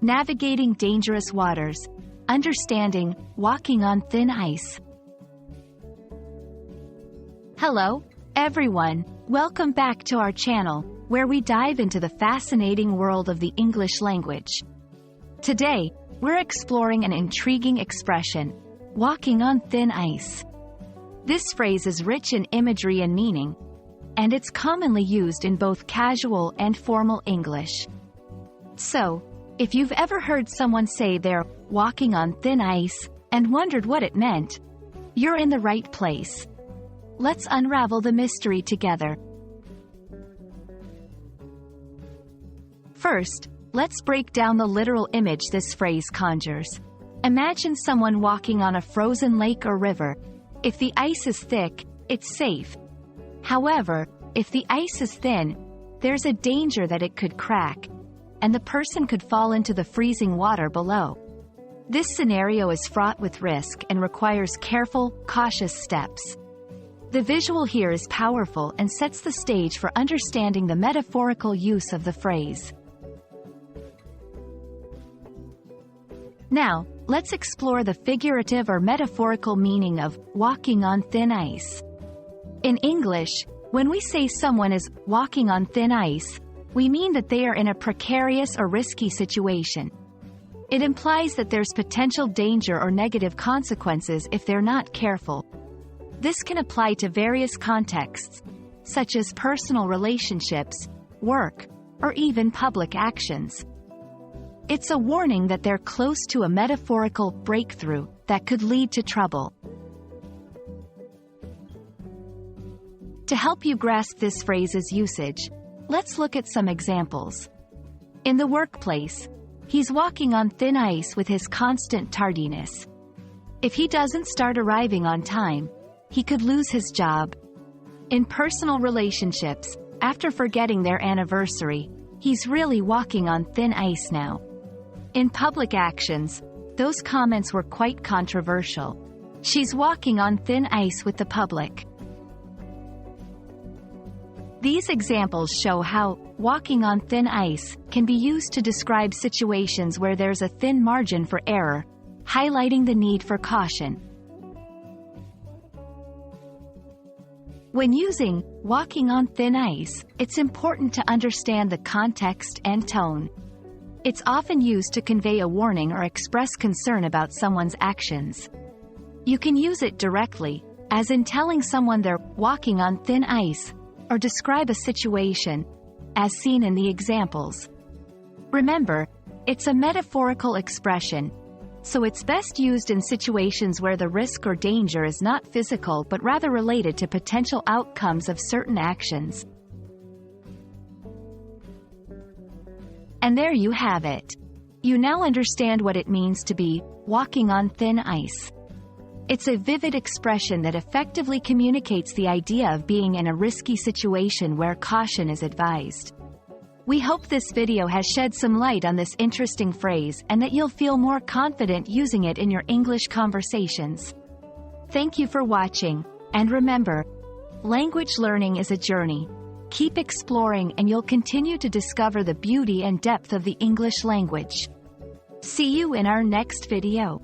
navigating dangerous waters, understanding, walking on thin ice. Hello, everyone. Welcome back to our channel, where we dive into the fascinating world of the English language. Today, we're exploring an intriguing expression, walking on thin ice. This phrase is rich in imagery and meaning, and it's commonly used in both casual and formal English. So, if you've ever heard someone say they're walking on thin ice and wondered what it meant, you're in the right place. Let's unravel the mystery together. First, let's break down the literal image this phrase conjures. Imagine someone walking on a frozen lake or river. If the ice is thick, it's safe. However, if the ice is thin, there's a danger that it could crack, and the person could fall into the freezing water below. This scenario is fraught with risk and requires careful, cautious steps. The visual here is powerful and sets the stage for understanding the metaphorical use of the phrase. Now, let's explore the figurative or metaphorical meaning of walking on thin ice. In English, when we say someone is walking on thin ice, we mean that they are in a precarious or risky situation. It implies that there's potential danger or negative consequences if they're not careful. This can apply to various contexts, such as personal relationships, work, or even public actions. It's a warning that they're close to a metaphorical breakthrough that could lead to trouble. To help you grasp this phrase's usage, let's look at some examples. In the workplace, he's walking on thin ice with his constant tardiness. If he doesn't start arriving on time, he could lose his job. In personal relationships, after forgetting their anniversary, he's really walking on thin ice now. In public actions, those comments were quite controversial. She's walking on thin ice with the public. These examples show how walking on thin ice can be used to describe situations where there's a thin margin for error, highlighting the need for caution. When using walking on thin ice, it's important to understand the context and tone. It's often used to convey a warning or express concern about someone's actions. You can use it directly, as in telling someone they're walking on thin ice, or describe a situation, as seen in the examples. Remember, it's a metaphorical expression, so it's best used in situations where the risk or danger is not physical but rather related to potential outcomes of certain actions. And there you have it. You now understand what it means to be walking on thin ice. It's a vivid expression that effectively communicates the idea of being in a risky situation where caution is advised. We hope this video has shed some light on this interesting phrase and that you'll feel more confident using it in your English conversations. Thank you for watching, and remember, language learning is a journey. Keep exploring and you'll continue to discover the beauty and depth of the English language. See you in our next video.